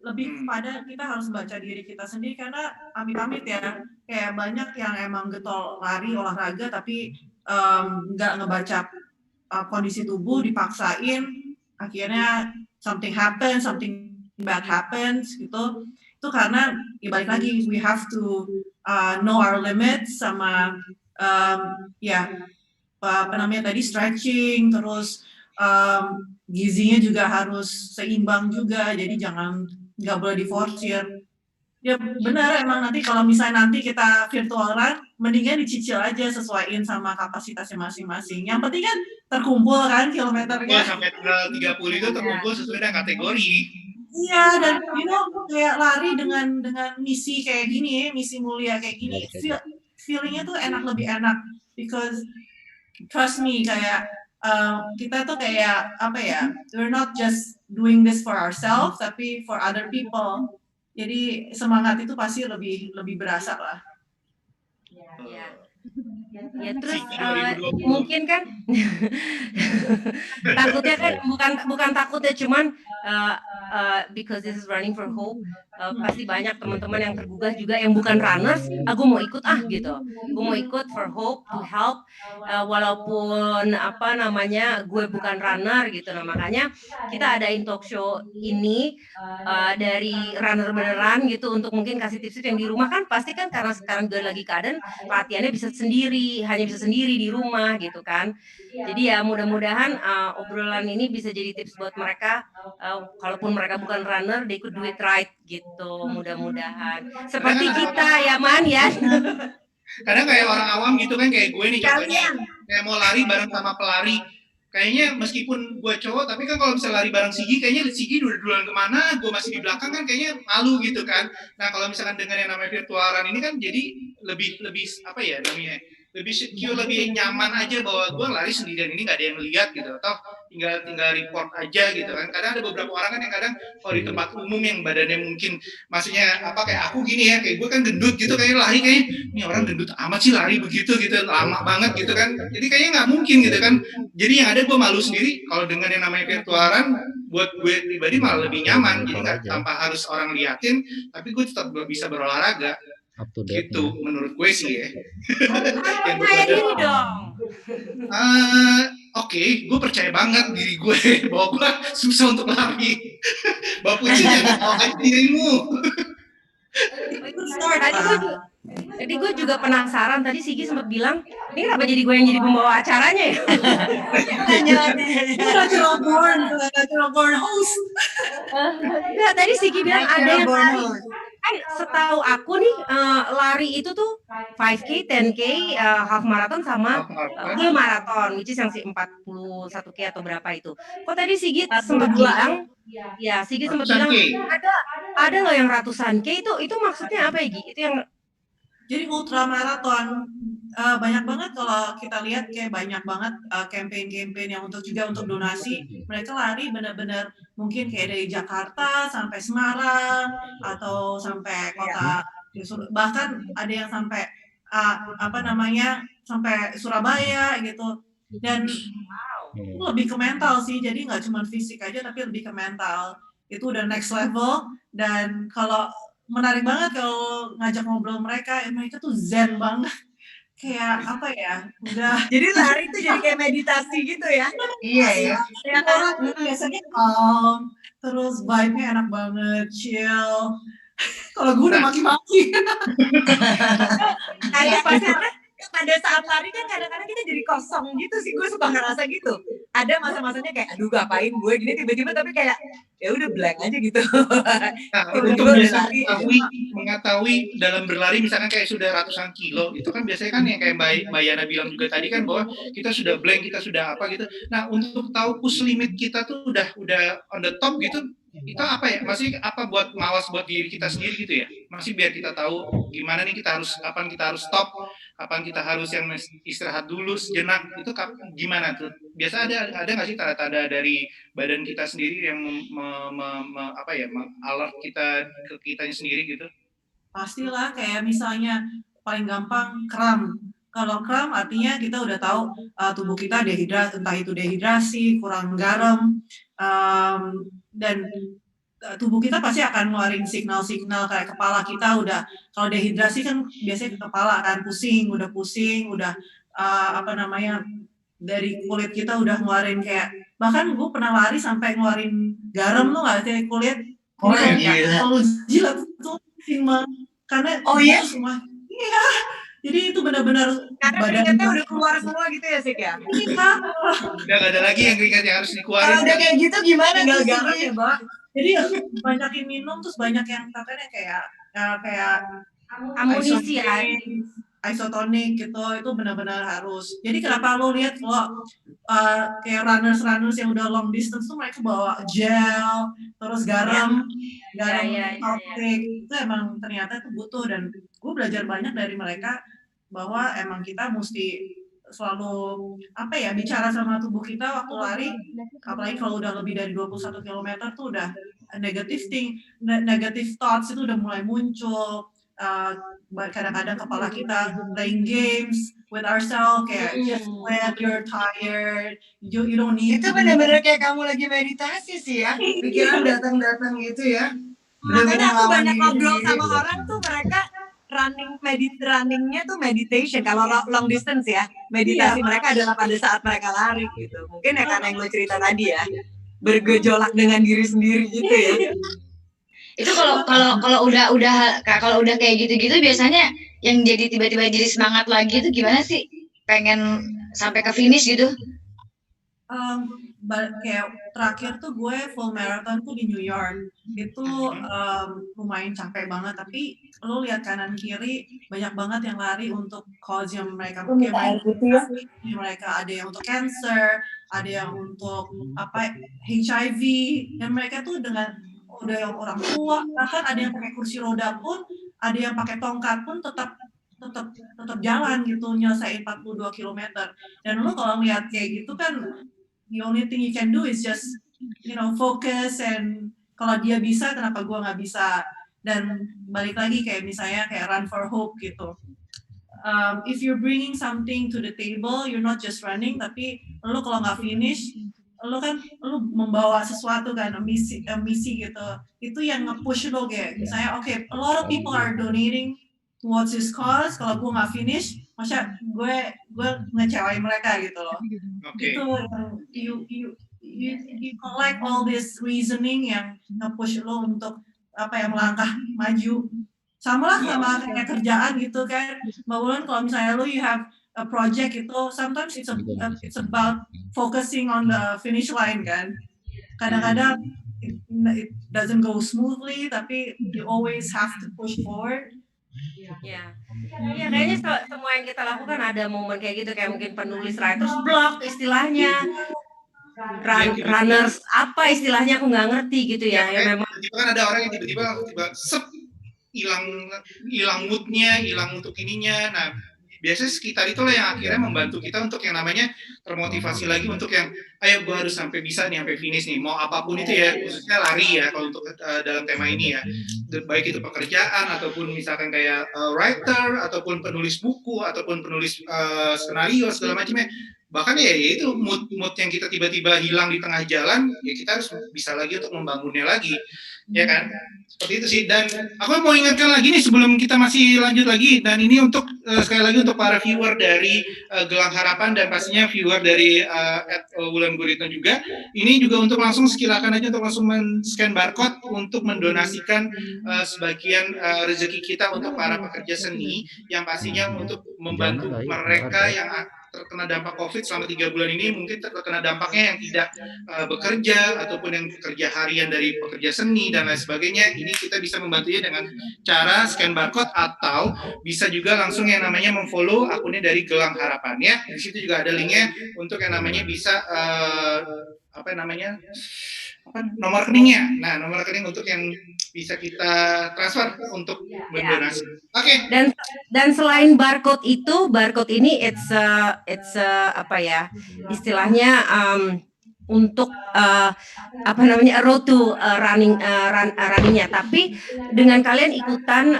Lebih kepada kita harus baca diri kita sendiri karena amit-amit ya kayak banyak yang emang getol lari olahraga tapi nggak ngebaca kondisi tubuh, dipaksain akhirnya something bad happens gitu. Itu karena ya balik lagi we have to know our limits sama apa namanya tadi stretching, terus gizinya juga harus seimbang juga, jadi nggak boleh diforsir. Ya benar emang nanti kalau misalnya nanti kita virtual run, mendingan dicicil aja sesuaiin sama kapasitasnya masing-masing. Yang penting kan terkumpul kan kilometernya.
Sampai tanggal 30 itu terkumpul sesuai dengan kategori.
Iya, dan kayak lari dengan misi kayak gini, misi mulia kayak gini, feelingnya tuh lebih enak because trust me kayak kita tuh kayak apa ya, we're not just doing this for ourselves tapi for other people. Jadi semangat itu pasti lebih berasa lah.
Ya terus mungkin kan takutnya kan bukan takutnya cuman because this is running for hope, pasti banyak teman-teman yang tergugah juga yang bukan runners, "Gue mau ikut gitu. Gue mau ikut for hope, to help, walaupun apa namanya, gue bukan runner," gitu. Nah, makanya kita adain talk show ini, dari runner beneran gitu untuk mungkin kasih tips-tips yang di rumah kan pasti kan karena sekarang juga lagi keadaan latihannya bisa sendiri, hanya bisa sendiri di rumah gitu kan. Jadi ya mudah-mudahan, obrolan ini bisa jadi tips buat mereka, kalaupun mereka bukan runner, they could do it right gitu, mudah-mudahan.
Kadang kan
Seperti
ada
kita
orang
ya, Man, ya.
kadang kayak orang awam gitu kan kayak gue nih contohnya,
Kalian.
kayak mau lari bareng sama pelari. Kayaknya meskipun gue cowok, tapi kan kalau misalnya lari bareng Sigi, kayaknya Sigi duluan kemana, gue masih di belakang kan kayaknya malu gitu kan. Nah kalau misalkan dengan yang namanya virtual run ini kan jadi lebih apa ya namanya, lebih secure, lebih nyaman aja bahwa gue lari sendirian ini nggak ada yang lihat gitu, atau tinggal report aja gitu kan. Kadang ada beberapa orang kan yang kadang kalau di tempat umum yang badannya mungkin maksudnya apa kayak aku gini ya, kayak gue kan gendut gitu, kayak lari kayak ini orang gendut amat sih lari begitu gitu, lama banget gitu kan. Jadi kayaknya nggak mungkin gitu kan. Jadi yang ada gue malu sendiri. Kalau dengan yang namanya virtualan, buat gue pribadi malah lebih nyaman. Jadi nggak tanpa harus orang liatin, tapi gue tetap bisa berolahraga. Gitu, menurut gue sih ya. Yang
Percaya diri dong.
Oke, gue percaya banget diri gue bahwa gue susah untuk lari. Bapak Puji jangan tahu dirimu.
Tadi gue juga penasaran, tadi Sigi sempat bilang, ini kenapa jadi gue yang jadi pembawa acaranya ya?
Natural born host.
Enggak, tadi Sigi bilang ada yang lari. Kan setahu aku nih, lari itu tuh 5K, 10K, half marathon sama full marathon, which is yang si 41K atau berapa itu. Kok tadi Sigi sempat bilang, ya Sigi sempat bilang ada loh yang ratusan K, itu maksudnya apa ya, Gi? Itu yang
Jadi ultra marathon banyak banget kalau kita lihat kayak banyak banget campaign-campaign yang juga untuk donasi. Mereka lari benar-benar mungkin kayak dari Jakarta sampai Semarang atau sampai kota, bahkan ada yang sampai sampai Surabaya gitu. Dan itu lebih ke mental sih, jadi nggak cuma fisik aja tapi lebih ke mental. Itu udah next level. Dan kalau menarik banget kalau ngajak ngobrol mereka tuh zen banget. Kayak apa ya, udah
Jadi lari itu jadi kayak meditasi gitu ya.
Iya ya.
orang biasanya calm, terus vibe-nya enak banget, chill. Kalau gue udah maki-maki.
Kayak karena pada saat lari kan kadang-kadang kita jadi kosong gitu sih, gue suka ngerasa gitu. Ada masa-masanya kayak aduh ngapain gue gini, tiba-tiba tapi kayak ya udah blank aja gitu.
Nah, untuk bisa mengetahui dalam berlari misalkan kayak sudah ratusan kilo, itu kan biasanya kan yang kayak Mbak Yana bilang juga tadi kan bahwa kita sudah blank, kita sudah apa gitu. Nah, untuk tahu push limit kita tuh udah on the top gitu, kita apa ya? Masih apa buat mawas buat diri kita sendiri gitu ya? Masih biar kita tahu gimana nih kapan kita harus stop, kapan kita harus yang istirahat dulu sejenak, itu gimana tuh? Biasa ada nggak sih tanda-tanda dari badan kita sendiri yang alert kita ke kitanya sendiri gitu?
Pastilah, kayak misalnya paling gampang kram. Kalau kram artinya kita udah tahu tubuh kita entah itu dehidrasi, kurang garam, dan tubuh kita pasti akan ngeluarin signal-signal kayak kepala kita udah, kalau dehidrasi kan biasanya ke kepala kan udah pusing, dari kulit kita udah ngeluarin kayak, bahkan gue pernah lari sampai ngeluarin garam tuh nggak dari kulit. Kalau jilat tuh karena semua. Iya. Jadi itu benar-benar
karena keringatnya udah keluar semua gitu ya Sik ya.
Iya.
Udah gak ada lagi yang keringat yang harus dikeluarin.
Udah kayak gitu gimana
Tinggal
tuh
garam ya, Mbak.
Jadi banyakin minum, terus banyak yang katanya kayak
amunisi ya.
Isotonik gitu, itu benar-benar harus. Jadi kenapa lo lihat kalau kayak runners yang udah long distance tuh mereka bawa gel, terus garam itu emang ternyata itu butuh. Dan gue belajar banyak dari mereka bahwa emang kita mesti selalu bicara sama tubuh kita waktu lari, apalagi kalau udah lebih dari 21 km tuh udah negative thoughts itu udah mulai muncul. Kadang-kadang kepala kita playing games with ourselves, kayak just when you're tired, you don't need
itu benar-benar kayak kamu lagi meditasi sih ya, pikiran datang-datang gitu ya.
Makanya aku
ngelawan
banyak
diri
ngobrol
sendiri.
sama orang tuh mereka runningnya tuh meditation kalau long distance ya. Meditasi
Iya.
mereka adalah pada saat mereka lari gitu. Mungkin ya karena yang lo cerita tadi ya, bergejolak dengan diri sendiri gitu ya.
Itu kalau udah kayak gitu-gitu biasanya yang jadi tiba-tiba jadi semangat lagi itu gimana sih? Pengen sampai ke finish gitu?
Kayak terakhir tuh gue full marathon tuh di New York. Itu lumayan capek banget, tapi lo lihat kanan kiri banyak banget yang lari untuk cause yang mereka mereka ada yang untuk cancer, ada yang untuk HIV, dan mereka tuh dengan udah yang orang tua, bahkan ada yang pakai kursi roda pun, ada yang pakai tongkat pun tetap jalan gitu nyelesain 42 kilometer. Dan lo kalau ngeliat kayak gitu kan, the only thing you can do is just focus, and kalau dia bisa kenapa gue nggak bisa. Dan balik lagi kayak misalnya kayak Run for Hope gitu, if you're bringing something to the table, you're not just running, tapi lo kalau nggak finish, lo membawa sesuatu kan, misi gitu. Itu yang nge-push lo kayak misalnya a lot of people are donating towards this cause. Kalau gue nggak finish, masa gue ngecewain mereka gitu loh. Itu you collect all this reasoning yang nge-push lo untuk melangkah maju. Sama kayak kerjaan gitu kan, Mbak Wulan, kalau misalnya lo you have a project itu, sometimes it's about focusing on the finish line kan. Kadang-kadang it doesn't go smoothly, tapi you always have to push forward.
Ya, kayaknya semua yang kita lakukan ada momen kayak gitu, kayak mungkin penulis writer's block istilahnya, runners apa istilahnya aku nggak ngerti gitu ya. Ya memang.
Tiba-tiba kan ada orang yang tiba-tiba hilang moodnya, hilang untuk ininya. Nah, biasanya sekitar itulah yang akhirnya membantu kita untuk yang namanya termotivasi lagi untuk yang ayo gue harus sampai bisa nih, sampai finish nih, mau apapun itu ya, khususnya lari ya kalau untuk dalam tema ini ya, baik itu pekerjaan ataupun misalkan kayak writer ataupun penulis buku ataupun penulis skenario segala macamnya. Bahkan ya itu mood yang kita tiba-tiba hilang di tengah jalan, ya kita harus bisa lagi untuk membangunnya lagi, ya kan? Seperti itu sih. Dan aku mau ingatkan lagi nih sebelum kita masih lanjut lagi, dan ini untuk sekali lagi untuk para viewer dari Gelang Harapan dan pastinya viewer dari Wulan Guritno juga, ini juga untuk langsung silakan aja untuk langsung men-scan barcode untuk mendonasikan sebagian rezeki kita untuk para pekerja seni yang pastinya untuk membantu mereka yang terkena dampak COVID selama 3 bulan ini, mungkin terkena dampaknya yang tidak bekerja ataupun yang pekerja harian dari pekerja seni dan lain sebagainya. Ini kita bisa membantunya dengan cara scan barcode atau bisa juga langsung yang namanya memfollow akunnya dari Gelang Harapan ya. Di situ juga ada linknya untuk yang namanya bisa nomor rekeningnya. Nah, nomor rekening untuk yang bisa kita transfer untuk mendonasi. Oke.
Dan selain barcode ini it's istilahnya untuk road to runningnya. Tapi dengan kalian ikutan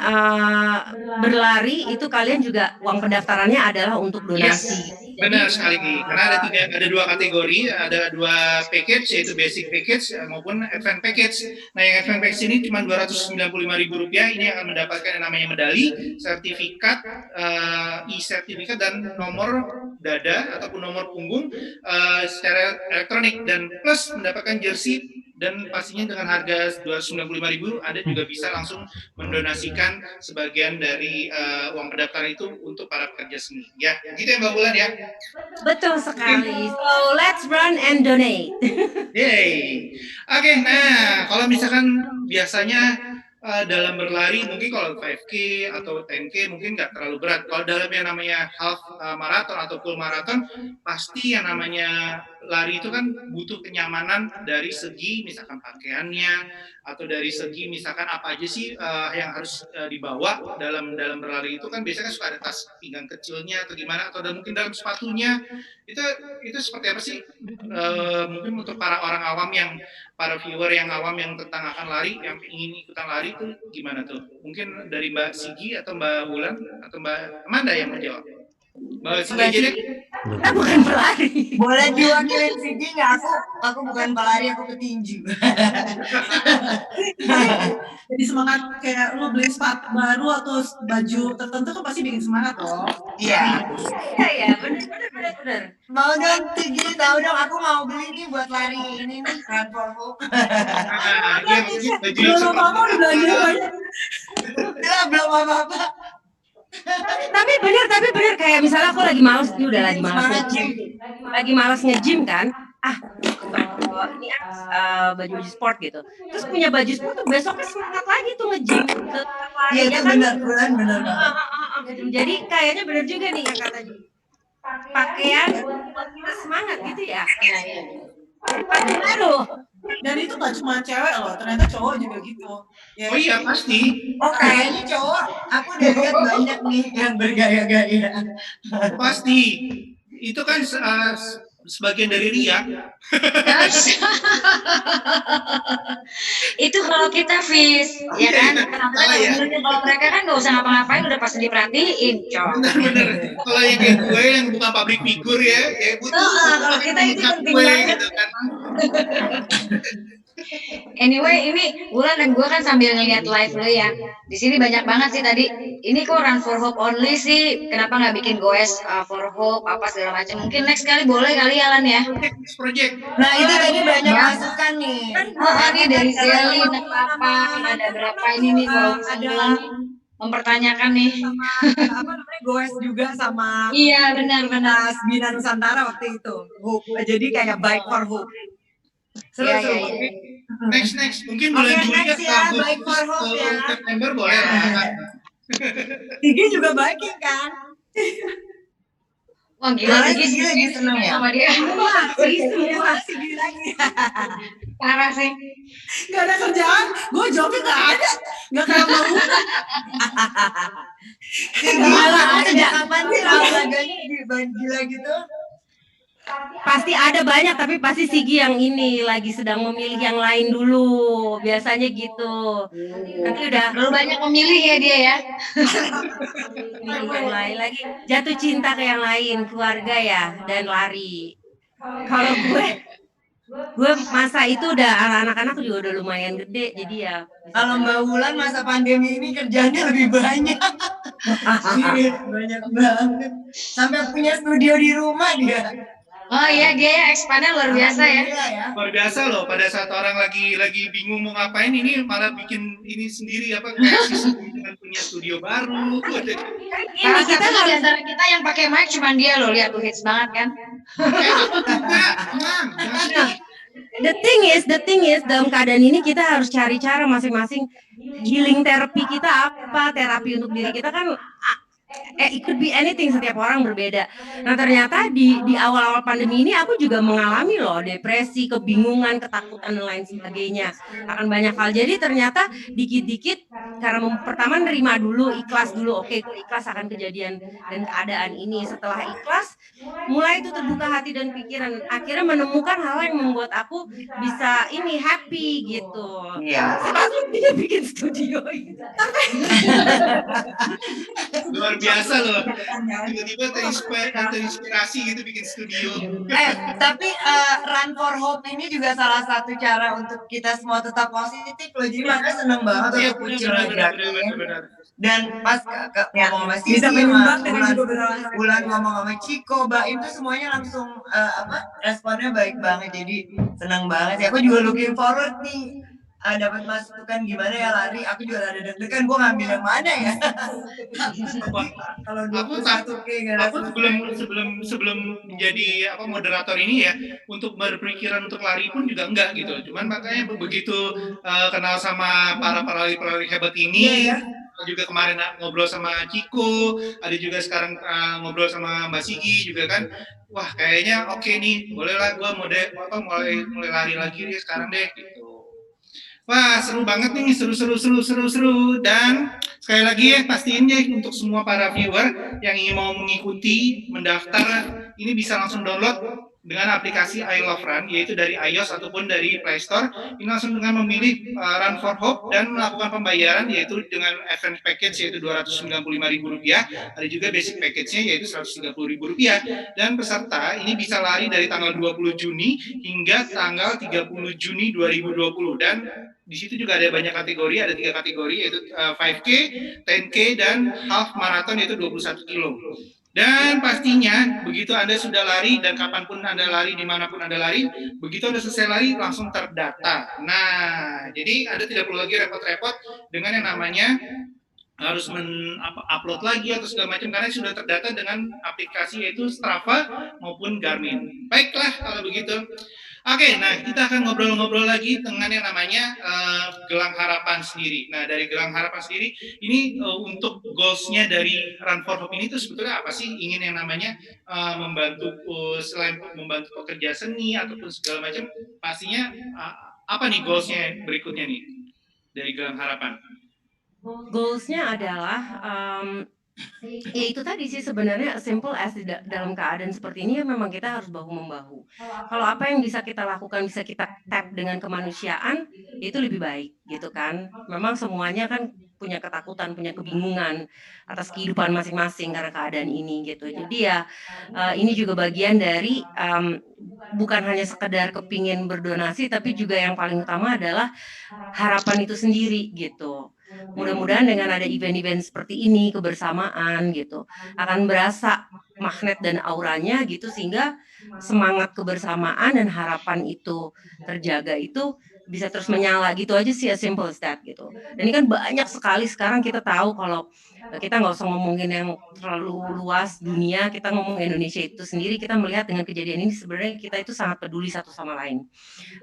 berlari itu kalian juga uang pendaftarannya adalah untuk donasi.
Yes, benar sekali, karena ada 2 kategori, ada 2 package, yaitu basic package maupun advance package. Nah, yang advance package ini cuma Rp295.000, ini akan mendapatkan yang namanya medali, sertifikat, e-sertifikat dan nomor dada ataupun nomor punggung secara elektronik, dan plus mendapatkan jersey. Dan pastinya dengan harga Rp295.000, Anda juga bisa langsung mendonasikan sebagian dari uang pendaftaran itu untuk para pekerja seni. Ya, gitu ya Mbak Wulan ya.
Betul sekali. So let's run and donate.
Yay. Oke, nah kalau misalkan biasanya dalam berlari mungkin kalau 5K atau 10K mungkin nggak terlalu berat. Kalau dalam yang namanya half marathon atau full marathon, pasti yang namanya lari itu kan butuh kenyamanan dari segi misalkan pakaiannya atau dari segi misalkan apa aja sih yang harus dibawa dalam berlari itu kan biasanya suka ada tas pinggang kecilnya atau gimana, atau mungkin dalam sepatunya itu seperti apa sih? Mungkin untuk para orang awam para viewer yang awam yang tentang akan lari, yang ingin ikutan lari itu gimana tuh? Mungkin dari Mbak Sigi atau Mbak Wulan atau Mbak Amanda yang menjawab. Mbak Sigi aja deh.
Kita bukan pelari.
Boleh diwakilin Sigi nggak? Aku bukan pelari, aku petinju.
Jadi semangat kayak lu beli sepatu baru atau baju tertentu kan pasti bikin semangat loh.
Iya.
Iya, bener.
Mau dong Sigi, tahu dong aku mau beli nih buat lari ini nih Run for Hope.
Iya, maksudnya baju
Belum apa-apa udah belanja banyak.
Belum apa-apa.
Tapi bener kayak misalnya aku lagi males nih, udah lagi males nge-gym kan. Ini baju sport gitu. Terus punya baju sport tuh besoknya semangat lagi tuh nge-gym.
Iya itu benar banget.
Jadi kayaknya bener juga nih yang kata pakaian buat kita semangat gitu ya. Pakaian baru.
Dan itu gak cuma cewek loh, ternyata cowok juga gitu. Ya,
Oh iya pasti.
Oh kayaknya cowok, aku udah lihat banyak nih yang bergaya-gaya.
Pasti. Itu kan sebagian dari riak.
Itu kalau kita Fis, ya kan?
Salah ya.
Kalau mereka kan nggak usah ngapa-ngapain udah pasti diperhatiin, cowok.
Bener. Kalau yang kayak gue yang bukan public figure ya butuh.
Kalau kita itu penting
gue
banget.
gitu kan.
Anyway, ini Wulan dan gue kan sambil ngeliat live lo ya. Di sini banyak banget sih tadi. Ini kok Run for Hope only sih. Kenapa nggak bikin goes for Hope apa segala macam? Mungkin next kali boleh kali ya Lan ya.
Next project.
Nah itu tadi banyak masukan nih.
Ini dari Zelly, apa ada berapa ini nih kalau
Ada
mempertanyakan nih.
apa namanya goes juga sama
Iya benar.
Bina Nusantara waktu itu. Hope. Jadi kayak Bike for Hope. Seru.
Iya.
Next. Mungkin bulan Juli
next ya,
atau
Bike for Hope ya.
September boleh lah.
Sigi juga biking kan?
Wah gila
Sigi lagi seneng ya?
sama dia.
Sigi lagi.
Parah sih.
gak ada kerjaan, gue jawabnya gak ada. Gak kayak mau.
Sejak kapan sih olahraganya gila gitu?
Pasti ada banyak, tapi pasti Sigi yang ini lagi sedang memilih yang lain dulu. Biasanya gitu. Nanti udah
Terlalu banyak memilih ya dia ya.
milih yang lain lagi. Jatuh cinta ke yang lain, keluarga ya, dan lari. Kalau gue masa itu udah anak-anak juga udah lumayan gede, jadi ya.
Kalau Mbak Wulan masa pandemi ini kerjanya lebih banyak. Banyak banget. Sampai punya studio di rumah dia.
Oh iya dia ya expandnya luar biasa ya.
Alhamdulillah ya.
Luar biasa loh, pada saat orang lagi bingung mau ngapain, ini malah bikin ini sendiri kreasi sendiri dengan punya studio baru.
Ini kita di antara kita yang pakai mic cuman dia loh, lihat tuh hits banget kan.
The thing is dalam keadaan ini kita harus cari cara masing-masing healing terapi kita apa, terapi untuk diri kita kan it could be anything, setiap orang berbeda. Nah ternyata di awal-awal pandemi ini aku juga mengalami loh depresi, kebingungan, ketakutan dan lain sebagainya akan banyak hal. Jadi ternyata dikit-dikit karena pertama nerima dulu, ikhlas dulu. Oke, ikhlas akan kejadian dan keadaan ini. Setelah ikhlas, mulai itu terbuka hati dan pikiran. Akhirnya menemukan hal yang membuat aku bisa ini happy gitu.
Iya.
Langsung dia bikin studio gitu.
Luar biasa loh, tiba-tiba terinspirasi gitu bikin studio.
Tapi Run for Hope ini juga salah satu cara untuk kita semua tetap positif loh. Jadi makanya seneng banget
Iya,
untuk Kucil ngerakin.
benar.
Dan pas ngomong sama Sisi,
Bisa menyumbang dengan
Bulan ngomong sama Ciko, Baim tuh semuanya langsung responnya baik banget. Jadi seneng banget sih. Aku juga looking forward nih. Dapat masukan gimana ya lari, aku juga ada deg-degan, gue ngambil yang mana ya? Kalau 21
Aku sebelum menjadi moderator ini ya, untuk berpikiran untuk lari pun juga enggak gitu. Cuman makanya begitu kenal sama para pelari hebat ini, juga kemarin ngobrol sama Ciko, ada juga sekarang ngobrol sama Mbak Sigi juga kan. Wah kayaknya oke nih, bolehlah gue mulai lari lagi deh sekarang deh gitu. Wah seru banget nih, seru. Dan sekali lagi ya pastiin ya untuk semua para viewer yang ingin mau mengikuti, mendaftar, ini bisa langsung download dengan aplikasi I Love Run, yaitu dari iOS ataupun dari Play Store. Ini langsung dengan memilih Run for Hope dan melakukan pembayaran, yaitu dengan event package yaitu Rp295.000. Ada juga basic package-nya yaitu Rp130.000. Dan peserta ini bisa lari dari tanggal 20 Juni hingga tanggal 30 Juni 2020. Dan di situ juga ada banyak kategori, ada 3 kategori yaitu 5K, 10K, dan half marathon yaitu 21 kilo. Dan pastinya begitu Anda sudah lari dan kapanpun Anda lari, dimanapun Anda lari, begitu Anda selesai lari langsung terdata. Nah, jadi Anda tidak perlu lagi repot-repot dengan yang namanya harus upload lagi atau segala macam, karena sudah terdata dengan aplikasi yaitu Strava maupun Garmin. Baiklah kalau begitu. Oke, nah kita akan ngobrol-ngobrol lagi dengan yang namanya Gelang Harapan sendiri. Nah, dari Gelang Harapan sendiri, ini untuk goals-nya dari Run for Hope ini tuh sebetulnya apa sih? Ingin yang namanya membantu, selain membantu pekerja seni ataupun segala macam, pastinya apa nih goals-nya berikutnya nih dari Gelang Harapan?
Goals-nya adalah ya itu tadi sih sebenarnya simple as dalam keadaan seperti ini ya memang kita harus bahu-membahu. Kalau apa yang bisa kita lakukan, bisa kita tap dengan kemanusiaan, itu lebih baik gitu kan. Memang semuanya kan punya ketakutan, punya kebingungan atas kehidupan masing-masing karena keadaan ini gitu. Jadi ya ini juga bagian dari bukan hanya sekedar kepingin berdonasi, tapi juga yang paling utama adalah harapan itu sendiri gitu. Mudah-mudahan dengan ada event-event seperti ini, kebersamaan gitu, akan berasa magnet dan auranya gitu, sehingga semangat kebersamaan dan harapan itu terjaga itu bisa terus menyala gitu aja sih, as simple as that gitu. Dan ini kan banyak sekali sekarang kita tahu kalau kita nggak usah ngomongin yang terlalu luas dunia, kita ngomong Indonesia itu sendiri, kita melihat dengan kejadian ini sebenarnya kita itu sangat peduli satu sama lain.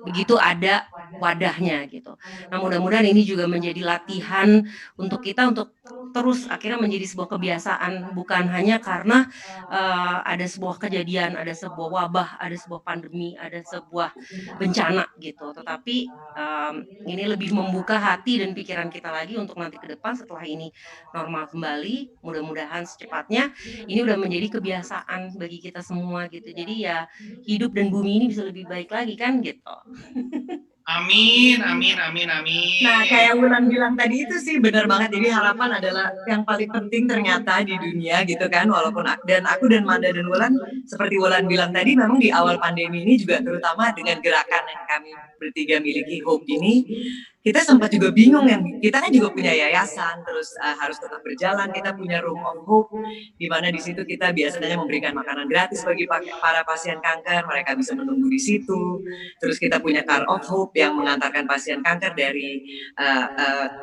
Begitu ada wadahnya gitu. Nah, mudah-mudahan ini juga menjadi latihan untuk kita untuk terus akhirnya menjadi sebuah kebiasaan, bukan hanya karena ada sebuah kejadian, ada sebuah wabah, ada sebuah pandemi, ada sebuah bencana gitu. Tetapi ini lebih membuka hati dan pikiran kita lagi untuk nanti ke depan setelah ini normal kembali, mudah-mudahan secepatnya ini udah menjadi kebiasaan bagi kita semua gitu. Jadi ya hidup dan bumi ini bisa lebih baik lagi kan gitu.
Amin, amin, amin, amin.
Nah, kayak Wulan bilang tadi itu sih benar banget. Jadi harapan adalah yang paling penting ternyata di dunia gitu kan. Walaupun dan aku dan Manda dan Wulan seperti Wulan bilang tadi, memang di awal pandemi ini juga terutama dengan gerakan yang kami bertiga miliki Hope ini, kita sempat juga bingung yang kita kan juga punya yayasan, terus harus tetap berjalan. Kita punya Room of Hope, di mana di situ kita biasanya memberikan makanan gratis bagi para pasien kanker. Mereka bisa menunggu di situ. Terus kita punya Car of Hope yang mengantarkan pasien kanker dari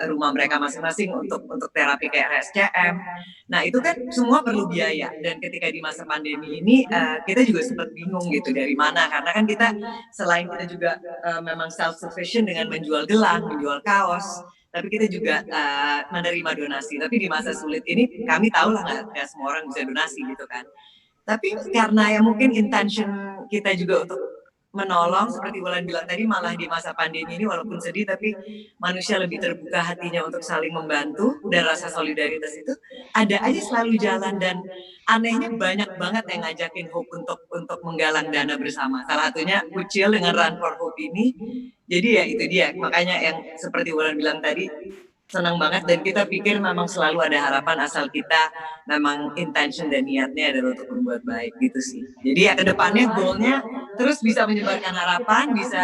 rumah mereka masing-masing untuk terapi kayak RSCM. Nah itu kan semua perlu biaya, dan ketika di masa pandemi ini kita juga sempat bingung gitu dari mana, karena kan kita selain kita juga memang self sufficient dengan menjual gelang, menjual kaos, tapi kita juga menerima donasi. Tapi di masa sulit ini kami tahu lah nggak semua orang bisa donasi gitu kan. Tapi karena ya mungkin intention kita juga untuk menolong, seperti Wulan bilang tadi, malah di masa pandemi ini walaupun sedih tapi manusia lebih terbuka hatinya untuk saling membantu, dan rasa solidaritas itu ada aja selalu jalan. Dan anehnya banyak banget yang ngajakin Hope untuk menggalang dana bersama. Salah satunya Ucil dengan Run for Hope ini. Jadi ya itu dia, makanya yang seperti Wulan bilang tadi, senang banget, dan kita pikir memang selalu ada harapan asal kita memang intention dan niatnya adalah untuk berbuat baik gitu sih. Jadi ya kedepannya goalnya terus bisa menyebarkan harapan, bisa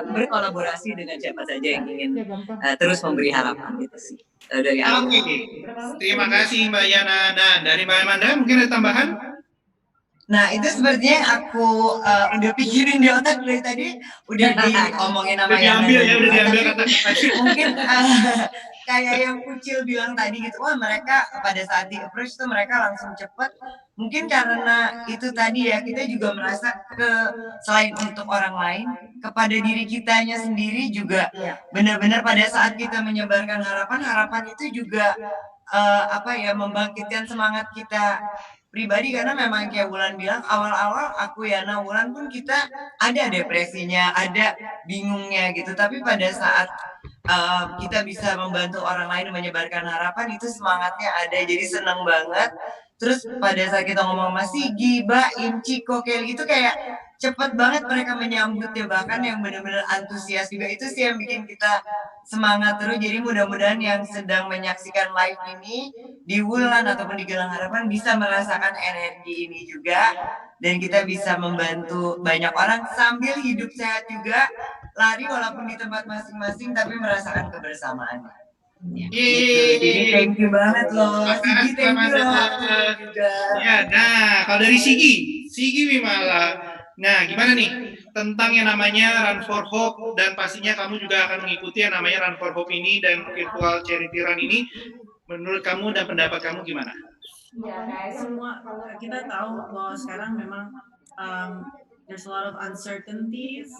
berkolaborasi dengan siapa saja yang ingin terus memberi harapan gitu sih. Dari aku.
Oke, terima kasih Mbak Yana. Nah, dari Mbak Amanda mungkin ada tambahan?
Nah itu sepertinya aku udah pikirin di otak dari tadi, udah diomongin sama Yana.
Udah diambil kata-kata.
Mungkin kayak yang Kucil bilang tadi gitu, wah mereka pada saat di approach tuh mereka langsung cepet. Mungkin karena itu tadi ya, kita juga merasa selain untuk orang lain, kepada diri kitanya sendiri juga benar-benar pada saat kita menyebarkan harapan itu juga membangkitkan semangat kita pribadi, karena memang kayak Wulan bilang awal-awal aku Yana Wulan pun kita ada depresinya, ada bingungnya gitu, tapi pada saat kita bisa membantu orang lain menyebarkan harapan, itu semangatnya ada. Jadi senang banget
Terus pada saat kita ngomong sama Sigi, Baim, Ciko, Kelly itu kayak cepet banget mereka menyambutnya, bahkan yang benar-benar antusias juga. Itu sih yang bikin kita semangat terus. Jadi mudah-mudahan yang sedang menyaksikan live ini di Wulan ataupun di Gelang Harapan bisa merasakan energi ini juga, dan kita bisa membantu banyak orang sambil hidup sehat juga, lari walaupun di tempat masing-masing tapi merasakan kebersamaan. Gitu. Jadi thank you banget loh, Sigi, thank you loh.
Ya, nah kalau dari Sigi Wimala, nah gimana nih tentang yang namanya Run for Hope, dan pastinya kamu juga akan mengikuti yang namanya Run for Hope ini dan virtual charity run ini. Menurut kamu dan pendapat kamu gimana?
Ya, semua kita tahu bahwa sekarang memang there's a lot of uncertainties,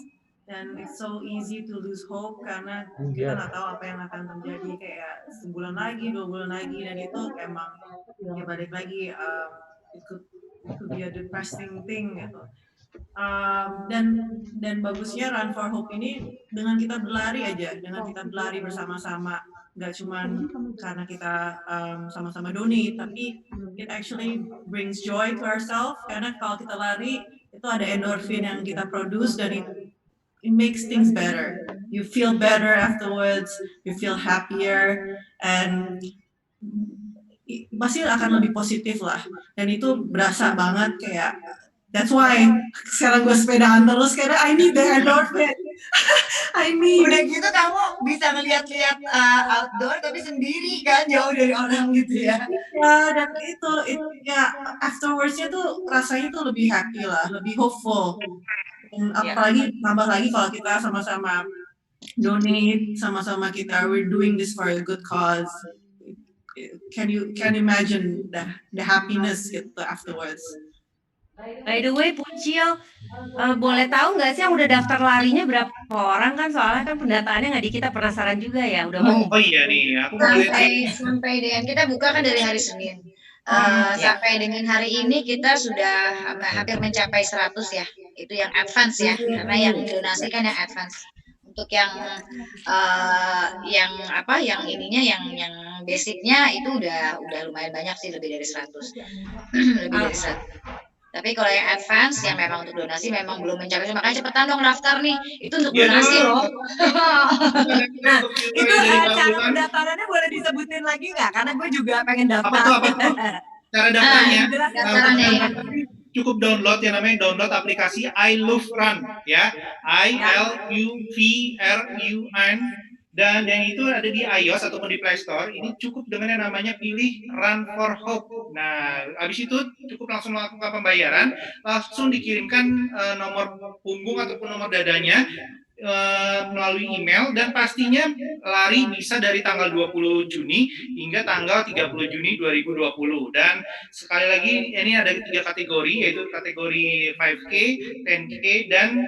dan it's so easy to lose hope karena kita nggak tahu apa yang akan terjadi kayak sebulan lagi, 2 bulan lagi, dan itu emang ya balik lagi it could be a depressing thing gitu. Dan bagusnya Run for Hope ini dengan kita berlari aja, dengan kita berlari bersama-sama, nggak cuman karena kita sama-sama donate, tapi it actually brings joy to ourselves, karena kalau kita lari itu ada endorphin yang kita produce dan it makes things better. You feel better afterwards, you feel happier, and pasti akan lebih positif lah. Dan itu berasa banget kayak, that's why sekarang gue sepedaan terus karena I need the endorphin. I need.
Udah gitu kamu bisa ngeliat-liat outdoor tapi sendiri kan, jauh dari orang gitu ya.
Ya, dan itu ya afterwards-nya tuh rasanya tuh lebih happy lah, lebih hopeful. Dan apalagi tambah lagi kalau kita sama-sama donate, sama-sama kita we're doing this for a good cause. Can you imagine the happiness gitu afterwards?
By the way, Pucil, boleh tahu nggak sih yang udah daftar larinya berapa orang kan? Soalnya kan pendataannya nggak di kita, penasaran juga ya. Udah mau.
Oh iya nih, aku boleh.
Sampai dengan kita buka kan dari hari Senin. Sampai dengan hari ini kita sudah hampir mencapai 100 ya. Itu yang advance ya, karena yang donasikan yang advance. Untuk yang ininya yang basicnya itu udah lumayan banyak sih, lebih dari 100. Lebih dari 100. Tapi kalau yang advance yang memang untuk donasi memang belum mencapai, makanya cepetan dong daftar nih. Itu untuk donasi loh.
Nah, itu cara pendaftarannya boleh disebutin lagi nggak? Karena gue juga pengen daftar.
Apa tuh? Cara daftarnya?
Daftarannya ya.
Cukup download yang namanya download aplikasi I Love Run ya, ILUVRUN, dan yang itu ada di iOS ataupun di Play Store. Ini cukup dengan yang namanya pilih Run for Hope. Nah, habis itu cukup langsung melakukan pembayaran, langsung dikirimkan nomor punggung ataupun nomor dadanya melalui email, dan pastinya lari bisa dari tanggal 20 Juni hingga tanggal 30 Juni 2020. Dan sekali lagi ini ada 3 kategori, yaitu kategori 5K, 10K, dan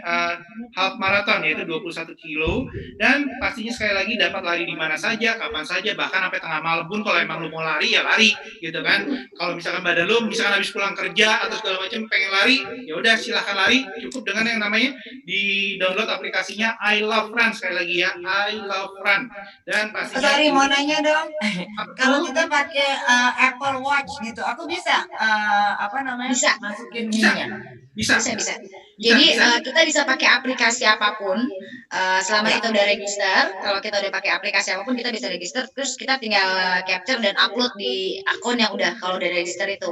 half marathon yaitu 21 kilo. Dan pastinya sekali lagi dapat lari di mana saja, kapan saja, bahkan sampai tengah malam pun kalau emang lu mau lari ya lari gitu kan. Kalau misalkan badan lu misalkan habis pulang kerja atau segala macam pengen lari, ya udah silahkan lari, cukup dengan yang namanya di download aplikasinya I Love Run. Sekali lagi ya, I Love Run. Dan pastinya
Sorry, mau nanya dong. Kalau kita pakai Apple Watch gitu, aku bisa
Bisa.
masukin ininya?
bisa.
Jadi kita bisa pakai aplikasi apapun, selama kita udah register. Kalau kita udah pakai aplikasi apapun kita bisa register, terus kita tinggal capture dan upload di akun yang udah kalau udah register itu.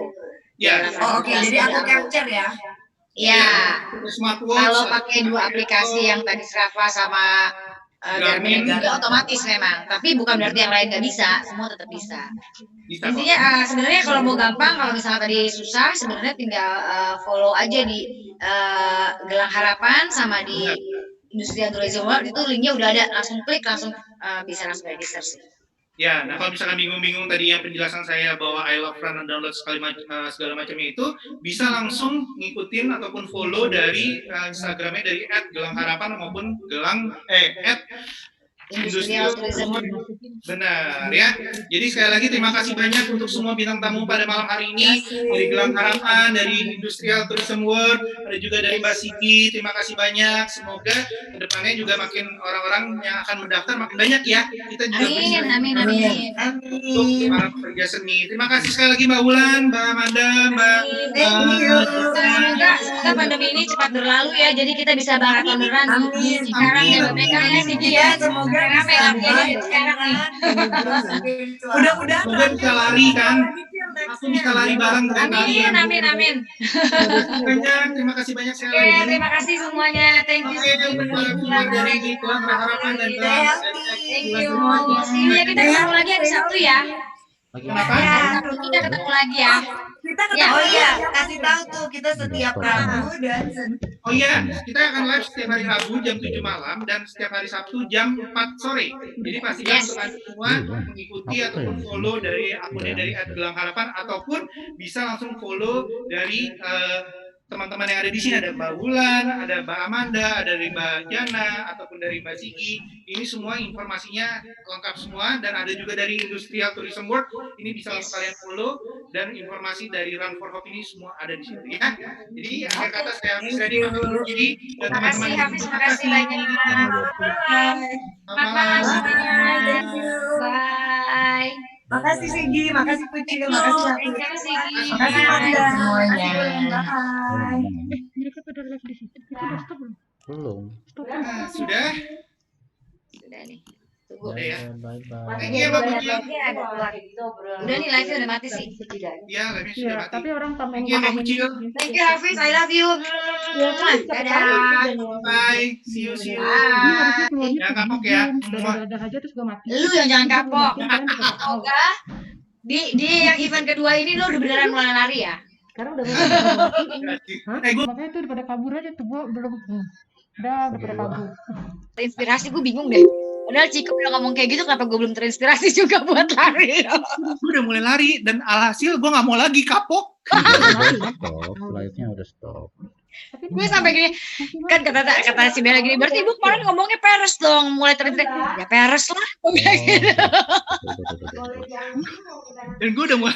Ya.
Oh, oke. Jadi aku capture ya.
Ya.
Smartwatch.
Kalau pakai 2 aplikasi yang tadi Strava sama Garmin itu otomatis memang, tapi bukan berarti yang lain nggak bisa, semua tetap bisa. Intinya sebenarnya kalau mau gampang, kalau misalnya tadi susah, sebenarnya tinggal follow aja di Gelang Harapan sama di Industrial Tourism World, itu linknya udah ada, langsung klik langsung bisa langsung register sih.
Ya, nah kalau misalkan bingung-bingung tadi yang penjelasan saya bahwa I Love Run dan download segala macamnya itu, bisa langsung ngikutin ataupun follow dari Instagramnya dari @gelangharapan maupun
Industrial Tourism World.
Benar ya. Jadi sekali lagi terima kasih banyak untuk semua bintang tamu pada malam hari ini dari Gelang Harapan, dari Industrial Tourism World, ada juga dari Mbak Sigi. Terima kasih banyak. Semoga kedepannya juga makin orang-orang yang akan mendaftar makin banyak ya. Kita juga
Amin.
untuk para pekerja seni. Terima kasih sekali lagi Mbak Wulan, Mbak Amanda, Mbak.
Semoga pandemi ini cepat berlalu ya. Jadi kita bisa maratoneran di sekarang ya BPK ya Sigi ya.
Semoga
Rame lagi sekarang nih.
Mudah-mudahan
Semoga bisa lari kan. Aku bisa lari bareng dengan kalian.
Amin.
Terima kasih banyak sekali
Oke,
lagi.
terima kasih semuanya. Thank you.
Oke, yang keluar dari Gelang Harapan dan
Thank you. See you ya, kita ketemu lagi hari Sabtu ya.
Kenapa?
Sabtu kita ketemu lagi ya.
kita
Ya.
ketemu. Oh iya, kasih tahu tuh kita setiap Rabu dan
Oh iya, kita akan live setiap hari Rabu jam 7 malam dan setiap hari Sabtu jam 4 sore. Jadi pastikan
Yes.
untuk Anda semua mengikuti ataupun follow dari akunnya dari @gelang harapan ataupun bisa langsung follow dari teman-teman yang ada di sini. Ada Mbak Wulan, ada Mbak Amanda, ada dari Mbak Jana ataupun dari Mbak Sigi. Ini semua informasinya lengkap semua dan ada juga dari Industrial Tourism World. Ini bisa langsung kalian follow dan informasi dari Run for Hope ini semua ada di situ ya. Jadi akhir kata saya Hafiz Redi pamit undur diri dan
Terima kasih
teman-teman.
Hafiz, terima kasih banyak.
Selamat malam.
Thank you.
Bye.
Makasih Sigi, makasih Pucil, makasih Hafiz.
Terima kasih Sigi.
Makasih Manda.
Semuanya.
Bye.
Mereka pada live di situ. Kita udah stop belum?
Belum.
Nah, sudah?
Sudah nih. Tunggu.
Udah ya.
Bye bye.
Thank you, Mbak Pucil.
Udah nih live-nya udah mati sih.
Ya, live-nya sudah
Iya,
mati.
tapi orang tambah
Thank you, Mbak Pucil.
Thank you Hafiz, I love you. Dadah.
Bye. See you.
Bye.
Jangan kapok ya.
Dadah aja terus gue mati.
Lu yang jangan kapok.
Kalian juga kapok.
Semoga di yang event kedua ini lu udah beneran mulai lari ya.
Sekarang udah mati. Hah?
Eh, gua
Makanya tuh pada kabur aja tuh gue belum. Udah pada kabur.
Inspirasi gue bingung deh. Padahal Ciko udah ngomong kayak gitu, kenapa gue belum terinspirasi juga buat lari?
gue udah mulai lari dan alhasil gue nggak mau lagi kapok.
Stop, live-nya udah stop.
Gue sampai gini, kan kata si Bella gini, berarti ibu kemarin ngomongnya peres dong, mulai terinspirasi. Ya peres lah.
Oh,
Dan gue udah mau